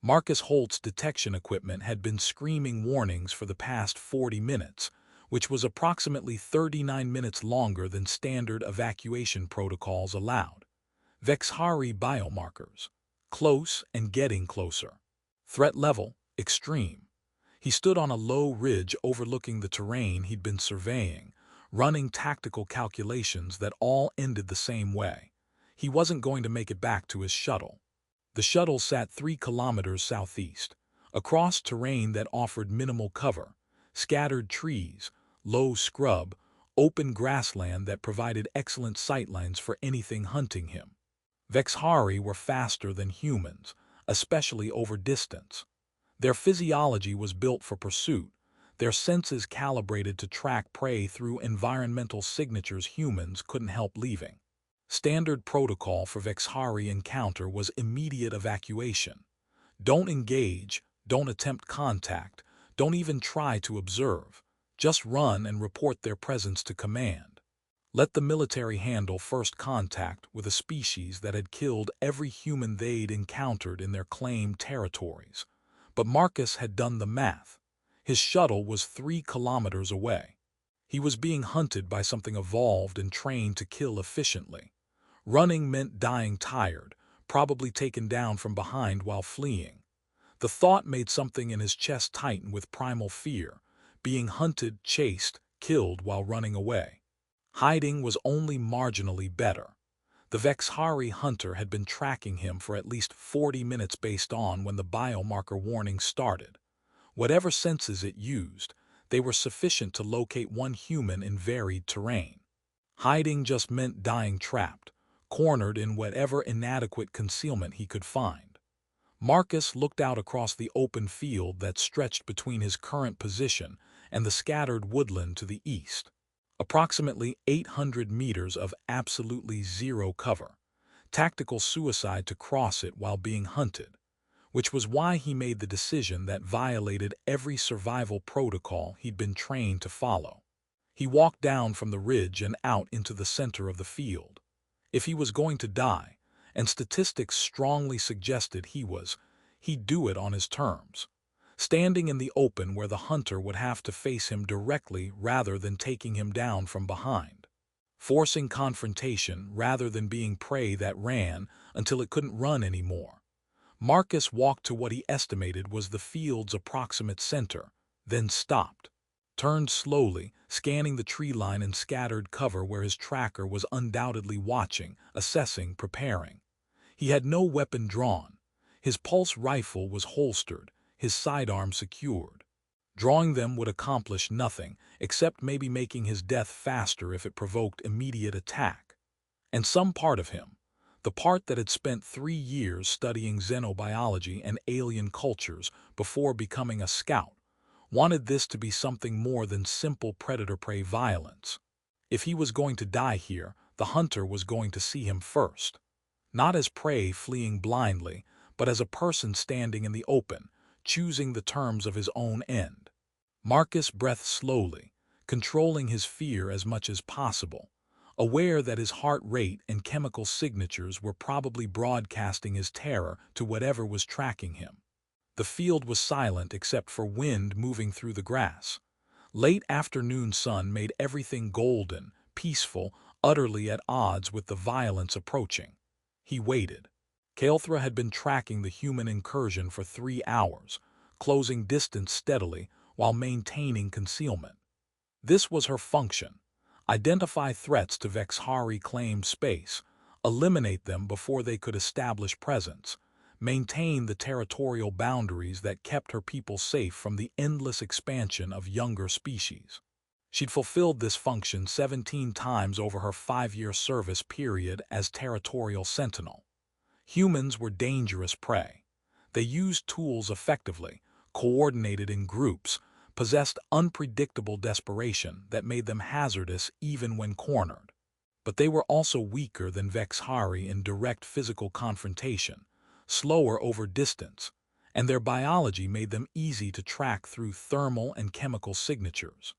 Marcus Holt's detection equipment had been screaming warnings for the past 40 minutes, which was approximately 39 minutes longer than standard evacuation protocols allowed. Vex'hari biomarkers. Close and getting closer. Threat level, extreme. He stood on a low ridge overlooking the terrain he'd been surveying, running tactical calculations that all ended the same way. He wasn't going to make it back to his shuttle. The shuttle sat 3 kilometers southeast, across terrain that offered minimal cover, scattered trees, low scrub, open grassland that provided excellent sightlines for anything hunting him. Vex'hari were faster than humans, especially over distance. Their physiology was built for pursuit, their senses calibrated to track prey through environmental signatures humans couldn't help leaving. Standard protocol for Vex'hari encounter was immediate evacuation. Don't engage, don't attempt contact, don't even try to observe. Just run and report their presence to command. Let the military handle first contact with a species that had killed every human they'd encountered in their claimed territories. But Marcus had done the math. His shuttle was 3 kilometers away. He was being hunted by something evolved and trained to kill efficiently. Running meant dying tired, probably taken down from behind while fleeing. The thought made something in his chest tighten with primal fear, being hunted, chased, killed while running away. Hiding was only marginally better. The Vex'hari hunter had been tracking him for at least 40 minutes based on when the biomarker warning started. Whatever senses it used, they were sufficient to locate one human in varied terrain. Hiding just meant dying trapped, cornered in whatever inadequate concealment he could find. Marcus looked out across the open field that stretched between his current position and the scattered woodland to the east. Approximately 800 meters of absolutely zero cover. Tactical suicide to cross it while being hunted, which was why he made the decision that violated every survival protocol he'd been trained to follow. He walked down from the ridge and out into the center of the field. If he was going to die, and statistics strongly suggested he'd do it on his terms. Standing in the open where the hunter would have to face him directly rather than taking him down from behind. Forcing confrontation rather than being prey that ran until it couldn't run anymore. Marcus walked to what he estimated was the field's approximate center, then stopped. Turned slowly, scanning the tree line and scattered cover where his tracker was undoubtedly watching, assessing, preparing. He had no weapon drawn. His pulse rifle was holstered, his sidearm secured. Drawing them would accomplish nothing, except maybe making his death faster if it provoked immediate attack. And some part of him, the part that had spent 3 years studying xenobiology and alien cultures before becoming a scout, wanted this to be something more than simple predator-prey violence. If he was going to die here, the hunter was going to see him first. Not as prey fleeing blindly, but as a person standing in the open, choosing the terms of his own end. Marcus breathed slowly, controlling his fear as much as possible, aware that his heart rate and chemical signatures were probably broadcasting his terror to whatever was tracking him. The field was silent except for wind moving through the grass. Late afternoon sun made everything golden, peaceful, utterly at odds with the violence approaching. He waited. Kael'thra had been tracking the human incursion for 3 hours, closing distance steadily while maintaining concealment. This was her function: identify threats to Vex'hari claimed space, eliminate them before they could establish presence, maintain the territorial boundaries that kept her people safe from the endless expansion of younger species. She'd fulfilled this function 17 times over her 5-year service period as territorial sentinel. Humans were dangerous prey. They used tools effectively, coordinated in groups, possessed unpredictable desperation that made them hazardous even when cornered. But they were also weaker than Vex'hari in direct physical confrontation, slower over distance, and their biology made them easy to track through thermal and chemical signatures.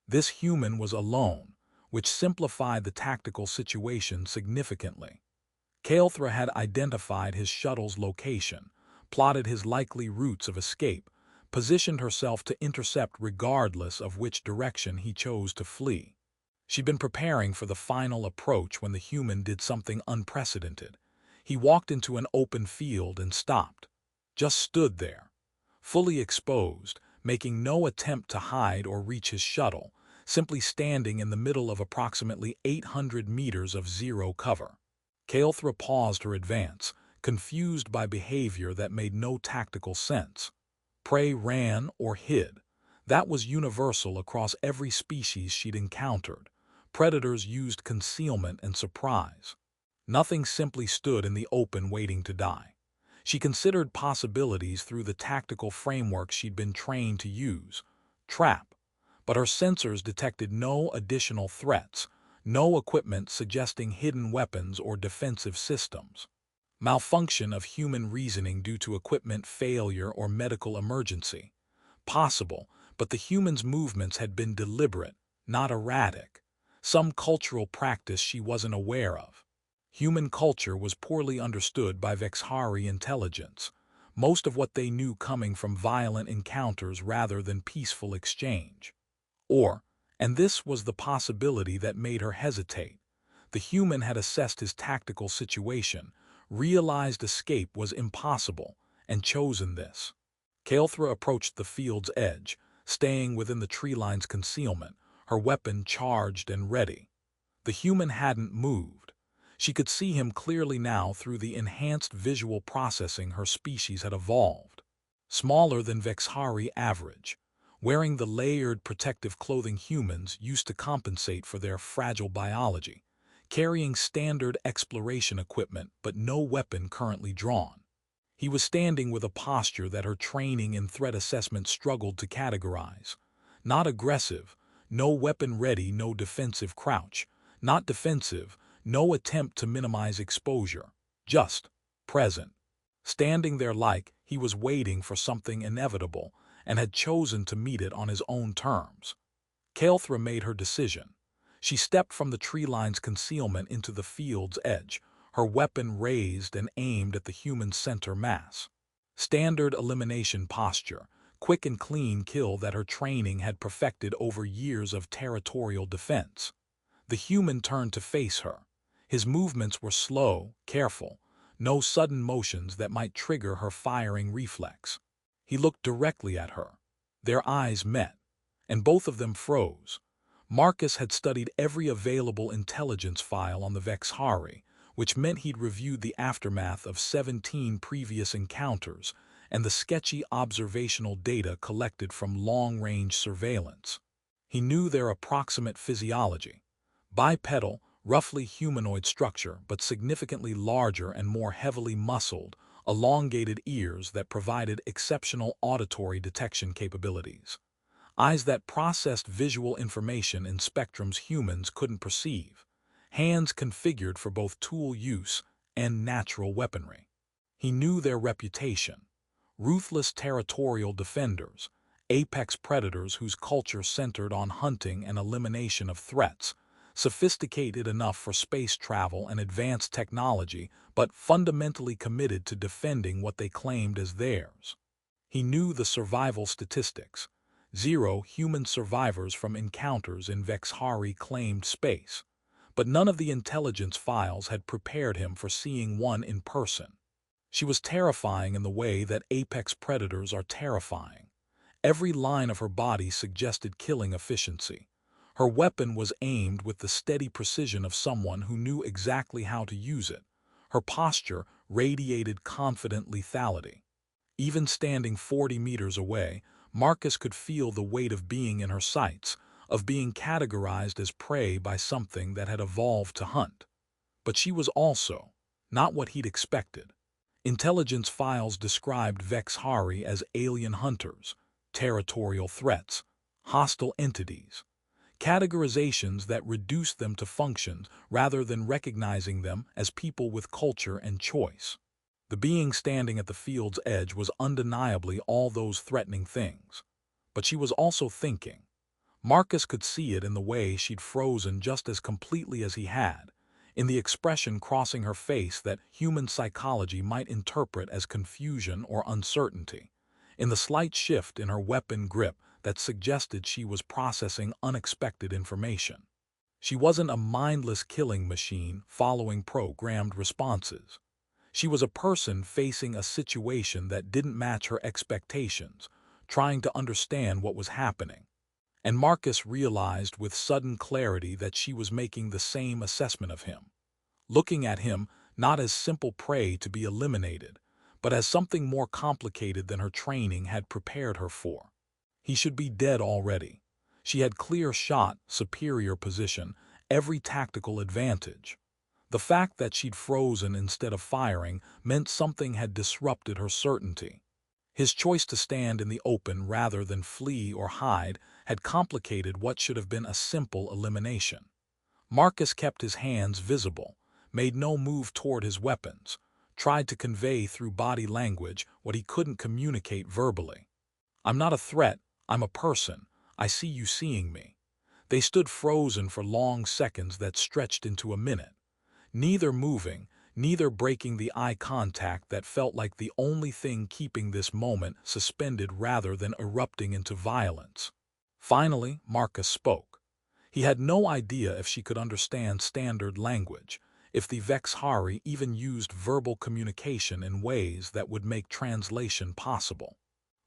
This human was alone, which simplified the tactical situation significantly. Kael'thra had identified his shuttle's location, plotted his likely routes of escape, positioned herself to intercept regardless of which direction he chose to flee. She'd been preparing for the final approach when the human did something unprecedented. He walked into an open field and stopped. Just stood there, fully exposed, making no attempt to hide or reach his shuttle, simply standing in the middle of approximately 800 meters of zero cover. Kael'thra paused her advance, confused by behavior that made no tactical sense. Prey ran or hid. That was universal across every species she'd encountered. Predators used concealment and surprise. Nothing simply stood in the open waiting to die. She considered possibilities through the tactical framework she'd been trained to use. Trap. But her sensors detected no additional threats, no equipment suggesting hidden weapons or defensive systems. Malfunction of human reasoning due to equipment failure or medical emergency. Possible, but the human's movements had been deliberate, not erratic. Some cultural practice she wasn't aware of. Human culture was poorly understood by Vex'hari intelligence, most of what they knew coming from violent encounters rather than peaceful exchange. Or, and this was the possibility that made her hesitate, the human had assessed his tactical situation, realized escape was impossible, and chosen this. Kael'thra approached the field's edge, staying within the tree line's concealment, her weapon charged and ready. The human hadn't moved. She could see him clearly now through the enhanced visual processing her species had evolved. Smaller than Vex'hari average, wearing the layered protective clothing humans used to compensate for their fragile biology, carrying standard exploration equipment but no weapon currently drawn. He was standing with a posture that her training in threat assessment struggled to categorize. Not aggressive, no weapon ready, no defensive crouch. Not defensive, no attempt to minimize exposure. Just present. Standing there like he was waiting for something inevitable and had chosen to meet it on his own terms. Kael'thra made her decision. She stepped from the tree line's concealment into the field's edge, her weapon raised and aimed at the human center mass. Standard elimination posture, quick and clean kill that her training had perfected over years of territorial defense. The human turned to face her. His movements were slow, careful, no sudden motions that might trigger her firing reflex. He looked directly at her. Their eyes met, and both of them froze. Marcus had studied every available intelligence file on the Vex'hari, which meant he'd reviewed the aftermath of 17 previous encounters and the sketchy observational data collected from long-range surveillance. He knew their approximate physiology. Bipedal, roughly humanoid structure, but significantly larger and more heavily muscled, elongated ears that provided exceptional auditory detection capabilities. Eyes that processed visual information in spectrums humans couldn't perceive. Hands configured for both tool use and natural weaponry. He knew their reputation. Ruthless territorial defenders, apex predators whose culture centered on hunting and elimination of threats, sophisticated enough for space travel and advanced technology, but fundamentally committed to defending what they claimed as theirs. He knew the survival statistics. 0 human survivors from encounters in Vex'hari claimed space, but none of the intelligence files had prepared him for seeing one in person. She was terrifying in the way that apex predators are terrifying. Every line of her body suggested killing efficiency. Her weapon was aimed with the steady precision of someone who knew exactly how to use it. Her posture radiated confident lethality. Even standing 40 meters away, Marcus could feel the weight of being in her sights, of being categorized as prey by something that had evolved to hunt. But she was also not what he'd expected. Intelligence files described Vex'hari as alien hunters, territorial threats, hostile entities. Categorizations that reduced them to functions rather than recognizing them as people with culture and choice. The being standing at the field's edge was undeniably all those threatening things. But she was also thinking. Marcus could see it in the way she'd frozen just as completely as he had, in the expression crossing her face that human psychology might interpret as confusion or uncertainty, in the slight shift in her weapon grip that suggested she was processing unexpected information. She wasn't a mindless killing machine following programmed responses. She was a person facing a situation that didn't match her expectations, trying to understand what was happening. And Marcus realized with sudden clarity that she was making the same assessment of him, looking at him not as simple prey to be eliminated, but as something more complicated than her training had prepared her for. He should be dead already. She had clear shot, superior position, every tactical advantage. The fact that she'd frozen instead of firing meant something had disrupted her certainty. His choice to stand in the open rather than flee or hide had complicated what should have been a simple elimination. Marcus kept his hands visible, made no move toward his weapons, tried to convey through body language what he couldn't communicate verbally. "I'm not a threat, I'm a person. I see you seeing me." They stood frozen for long seconds that stretched into a minute, neither moving, neither breaking the eye contact that felt like the only thing keeping this moment suspended rather than erupting into violence. Finally, Marcus spoke. He had no idea if she could understand standard language, if the Vex'hari even used verbal communication in ways that would make translation possible.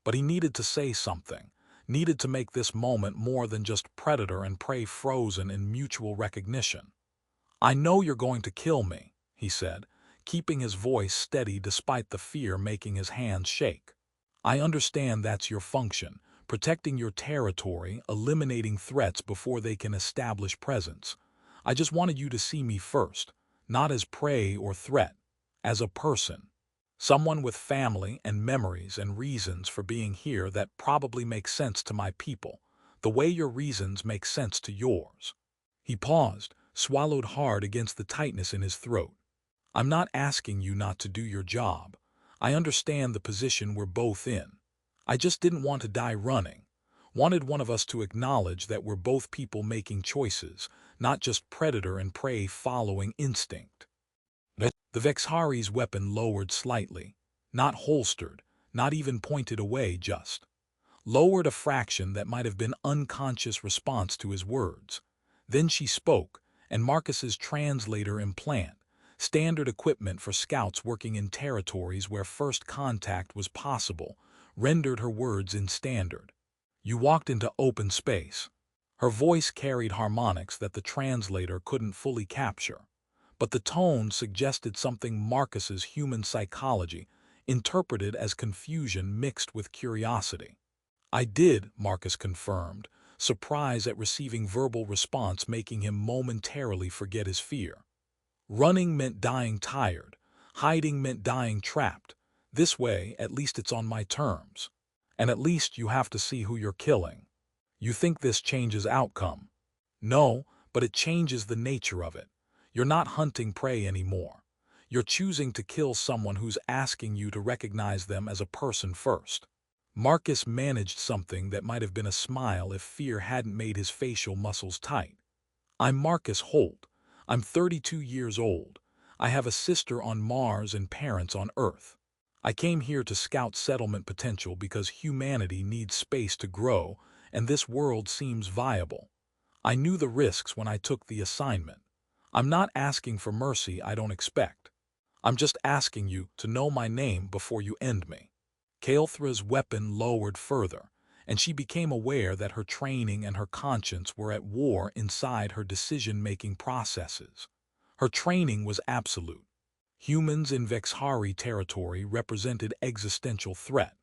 But he needed to say something, needed to make this moment more than just predator and prey frozen in mutual recognition. "I know you're going to kill me," he said, keeping his voice steady despite the fear making his hands shake. "I understand that's your function, protecting your territory, eliminating threats before they can establish presence. I just wanted you to see me first, not as prey or threat, as a person. Someone with family and memories and reasons for being here that probably make sense to my people, the way your reasons make sense to yours." He paused, swallowed hard against the tightness in his throat. "I'm not asking you not to do your job. I understand the position we're both in. I just didn't want to die running. Wanted one of us to acknowledge that we're both people making choices, not just predator and prey following instinct." The Vex'hari's weapon lowered slightly, not holstered, not even pointed away, just lowered a fraction that might have been unconscious response to his words. Then she spoke, and Marcus's translator implant, standard equipment for scouts working in territories where first contact was possible, rendered her words in standard. "You walked into open space." Her voice carried harmonics that the translator couldn't fully capture, but the tone suggested something Marcus's human psychology interpreted as confusion mixed with curiosity. "I did," Marcus confirmed, surprise at receiving verbal response making him momentarily forget his fear. Running meant dying tired, hiding meant dying trapped. This way, at least it's on my terms. And at least you have to see who you're killing. You think this changes outcome? No, but it changes the nature of it. You're not hunting prey anymore. You're choosing to kill someone who's asking you to recognize them as a person first." Marcus managed something that might have been a smile if fear hadn't made his facial muscles tight. "I'm Marcus Holt. I'm 32 years old. I have a sister on Mars and parents on Earth. I came here to scout settlement potential because humanity needs space to grow, and this world seems viable. I knew the risks when I took the assignment. I'm not asking for mercy I don't expect. I'm just asking you to know my name before you end me." Kael'thra's weapon lowered further, and she became aware that her training and her conscience were at war inside her decision-making processes. Her training was absolute. Humans in Vex'hari territory represented existential threat.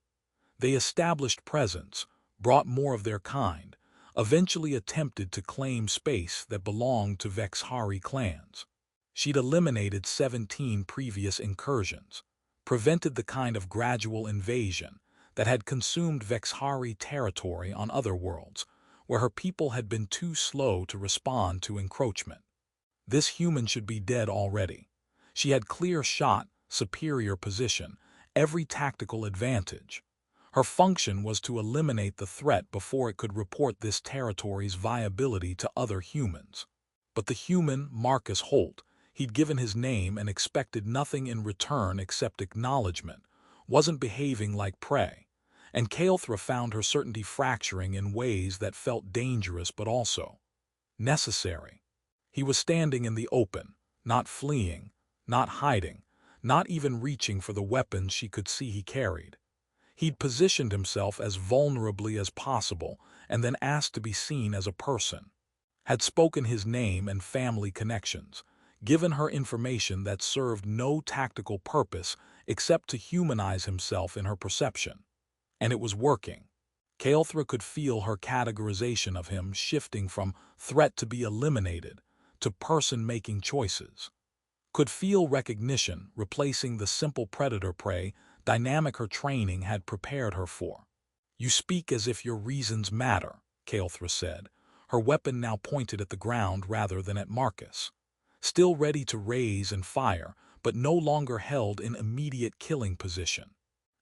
They established presence, brought more of their kind, eventually attempted to claim space that belonged to Vex'hari clans. She'd eliminated 17 previous incursions, prevented the kind of gradual invasion that had consumed Vex'hari territory on other worlds, where her people had been too slow to respond to encroachment. This human should be dead already. She had clear shot, superior position, every tactical advantage. Her function was to eliminate the threat before it could report this territory's viability to other humans. But the human, Marcus Holt, He'd given his name and expected nothing in return except acknowledgement, wasn't behaving like prey, and Kael'thra found her certainty fracturing in ways that felt dangerous but also necessary. He was standing in the open, not fleeing, not hiding, not even reaching for the weapons she could see he carried. He'd positioned himself as vulnerably as possible and then asked to be seen as a person. Had spoken his name and family connections, given her information that served no tactical purpose except to humanize himself in her perception. And it was working. Kael'thra could feel her categorization of him shifting from threat to be eliminated to person making choices. Could feel recognition replacing the simple predator-prey dynamic her training had prepared her for. "You speak as if your reasons matter," Kael'thra said, her weapon now pointed at the ground rather than at Marcus. Still ready to raise and fire, but no longer held in immediate killing position.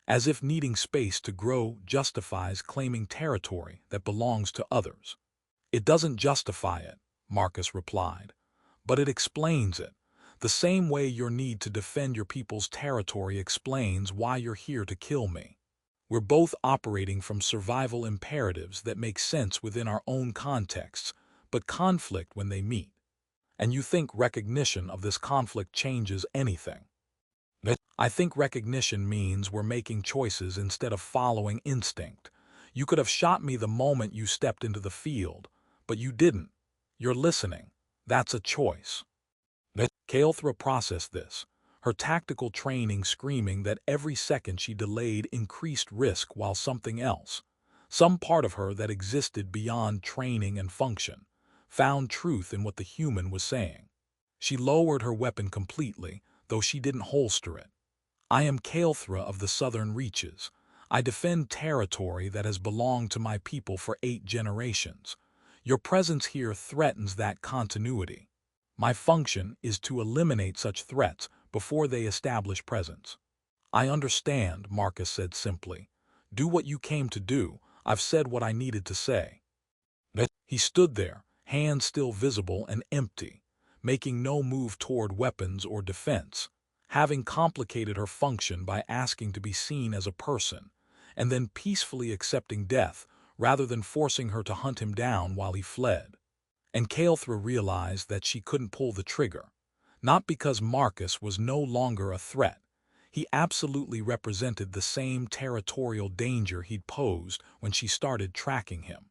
As if needing space to grow justifies claiming territory that belongs to others. "It doesn't justify it," Marcus replied, "but it explains it. The same way your need to defend your people's territory explains why you're here to kill me. We're both operating from survival imperatives that make sense within our own contexts, but conflict when they meet. And you think recognition of this conflict changes anything? I think recognition means we're making choices instead of following instinct. You could have shot me the moment you stepped into the field, but you didn't. You're listening. That's a choice." Kael'thra processed this, her tactical training screaming that every second she delayed increased risk while something else, some part of her that existed beyond training and function, found truth in what the human was saying. She lowered her weapon completely, though she didn't holster it. "I am Kael'thra of the southern reaches. I defend territory that has belonged to my people for 8 generations. Your presence here threatens that continuity. My function is to eliminate such threats before they establish presence." "I understand," Marcus said simply. "Do what you came to do. I've said what I needed to say." He stood there, hands still visible and empty, making no move toward weapons or defense, having complicated her function by asking to be seen as a person, and then peacefully accepting death rather than forcing her to hunt him down while he fled. And Kael'thra realized that she couldn't pull the trigger, not because Marcus was no longer a threat. He absolutely represented the same territorial danger he'd posed when she started tracking him.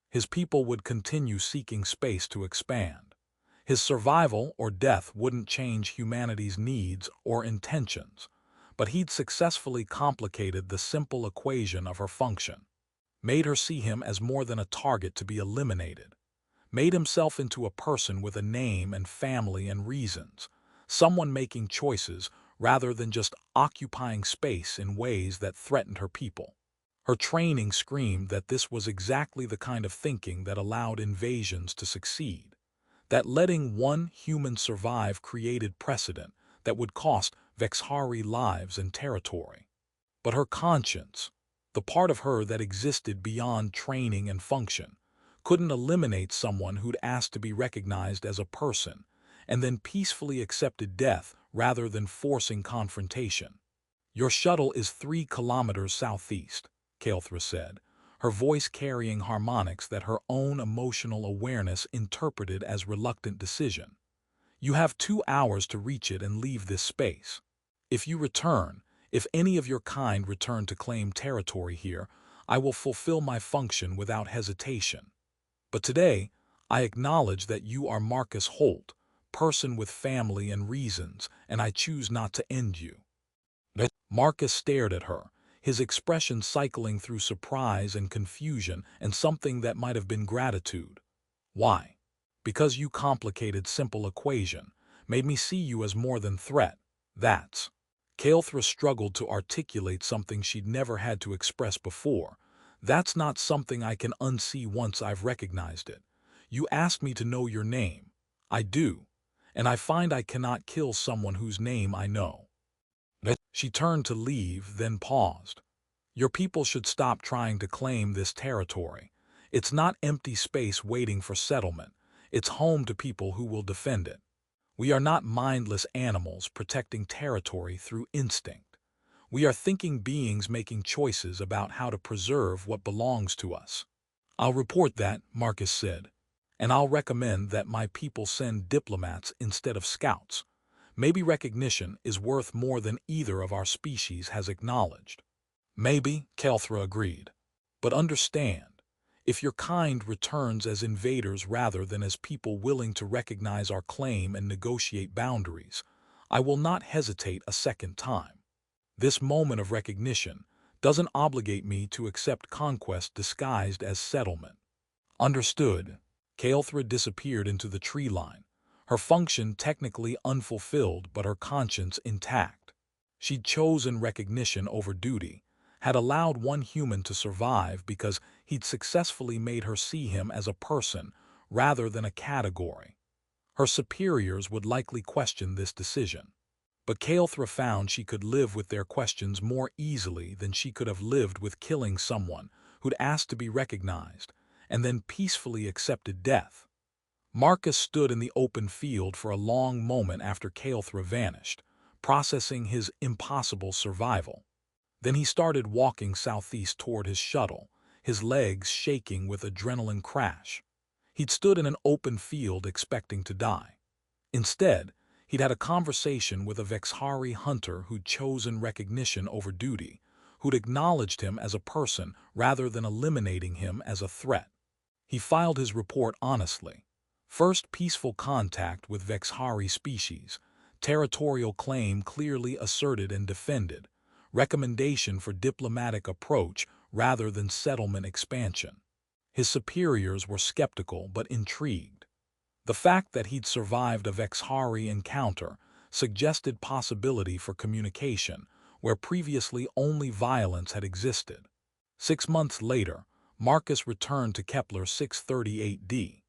His people would continue seeking space to expand. His survival or death wouldn't change humanity's needs or intentions, but he'd successfully complicated the simple equation of her function, made her see him as more than a target to be eliminated, made himself into a person with a name and family and reasons, someone making choices rather than just occupying space in ways that threatened her people. Her training screamed that this was exactly the kind of thinking that allowed invasions to succeed, that letting one human survive created precedent that would cost Vex'hari lives and territory. But her conscience, the part of her that existed beyond training and function, couldn't eliminate someone who'd asked to be recognized as a person and then peacefully accepted death rather than forcing confrontation. "Your shuttle is 3 kilometers southeast," Kael'thra said, her voice carrying harmonics that her own emotional awareness interpreted as reluctant decision. "You have 2 hours to reach it and leave this space. If you return, if any of your kind return to claim territory here, I will fulfill my function without hesitation. But today, I acknowledge that you are Marcus Holt, person with family and reasons, and I choose not to end you." Marcus stared at her, his expression cycling through surprise and confusion and something that might have been gratitude. "Why?" "Because you complicated simple equation, made me see you as more than threat. That's..." Kael'thra struggled to articulate something she'd never had to express before. "That's not something I can unsee once I've recognized it. You asked me to know your name. I do, and I find I cannot kill someone whose name I know." She turned to leave, then paused. "Your people should stop trying to claim this territory. It's not empty space waiting for settlement. It's home to people who will defend it. We are not mindless animals protecting territory through instinct. We are thinking beings making choices about how to preserve what belongs to us. I'll report that, Marcus said, and I'll recommend that my people send diplomats instead of scouts. Maybe recognition is worth more than either of our species has acknowledged. Maybe, Kael'thra agreed. But understand, if your kind returns as invaders rather than as people willing to recognize our claim and negotiate boundaries, I will not hesitate a second time. This moment of recognition doesn't obligate me to accept conquest disguised as settlement. Understood. Kael'thra disappeared into the tree line, her function technically unfulfilled but her conscience intact. She'd chosen recognition over duty, had allowed one human to survive because he'd successfully made her see him as a person rather than a category. Her superiors would likely question this decision. But Kael'thra found she could live with their questions more easily than she could have lived with killing someone who'd asked to be recognized and then peacefully accepted death. Marcus stood in the open field for a long moment after Kael'thra vanished, processing his impossible survival. Then he started walking southeast toward his shuttle, his legs shaking with adrenaline crash. He'd stood in an open field expecting to die. Instead, he'd had a conversation with a Vex'hari hunter who'd chosen recognition over duty, who'd acknowledged him as a person rather than eliminating him as a threat. He filed his report honestly. First peaceful contact with Vex'hari species, territorial claim clearly asserted and defended, recommendation for diplomatic approach rather than settlement expansion. His superiors were skeptical but intrigued. The fact that he'd survived a Vex'hari encounter suggested possibility for communication, where previously only violence had existed. 6 months later, Marcus returned to Kepler 638d.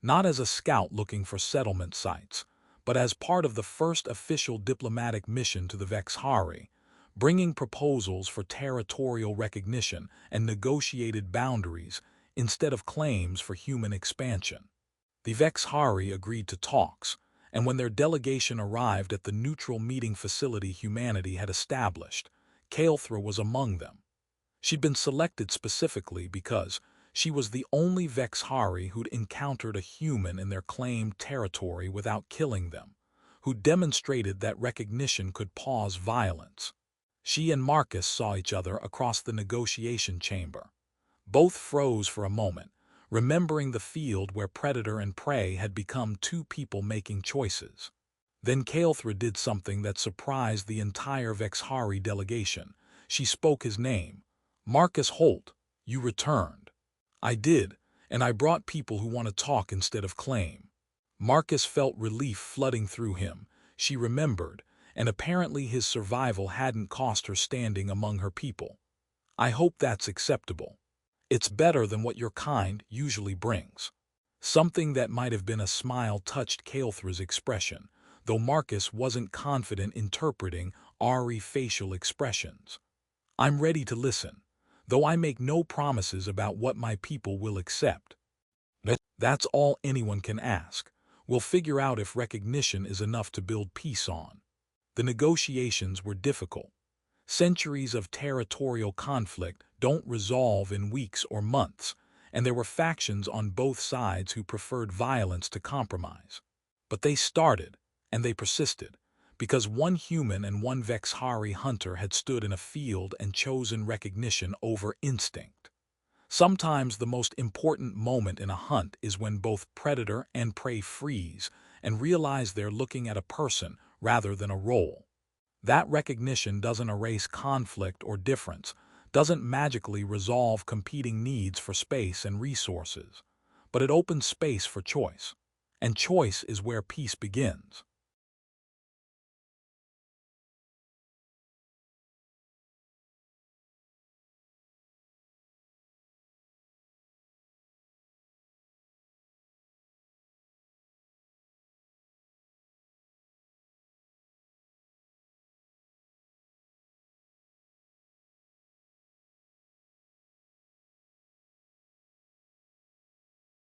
Not as a scout looking for settlement sites, but as part of the first official diplomatic mission to the Vex'hari, bringing proposals for territorial recognition and negotiated boundaries instead of claims for human expansion. The Vex'hari agreed to talks, and when their delegation arrived at the neutral meeting facility humanity had established, Kael'thra was among them. She'd been selected specifically because she was the only Vex'hari who'd encountered a human in their claimed territory without killing them, who demonstrated that recognition could pause violence. She and Marcus saw each other across the negotiation chamber. Both froze for a moment, remembering the field where predator and prey had become two people making choices. Then Kael'thra did something that surprised the entire Vex'hari delegation. She spoke his name. "Marcus Holt, you returned." "I did, and I brought people who want to talk instead of claim." Marcus felt relief flooding through him. She remembered, and apparently his survival hadn't cost her standing among her people. "I hope that's acceptable. It's better than what your kind usually brings." Something that might have been a smile touched Kael'thra's expression, though Marcus wasn't confident interpreting Ari facial expressions. "I'm ready to listen, though I make no promises about what my people will accept." That's all anyone can ask. We'll figure out if recognition is enough to build peace on. The negotiations were difficult. Centuries of territorial conflict don't resolve in weeks or months, and there were factions on both sides who preferred violence to compromise. But they started, and they persisted, because one human and one Vex'hari hunter had stood in a field and chosen recognition over instinct. Sometimes the most important moment in a hunt is when both predator and prey freeze and realize they're looking at a person rather than a role. That recognition doesn't erase conflict or difference, doesn't magically resolve competing needs for space and resources, but it opens space for choice. And choice is where peace begins.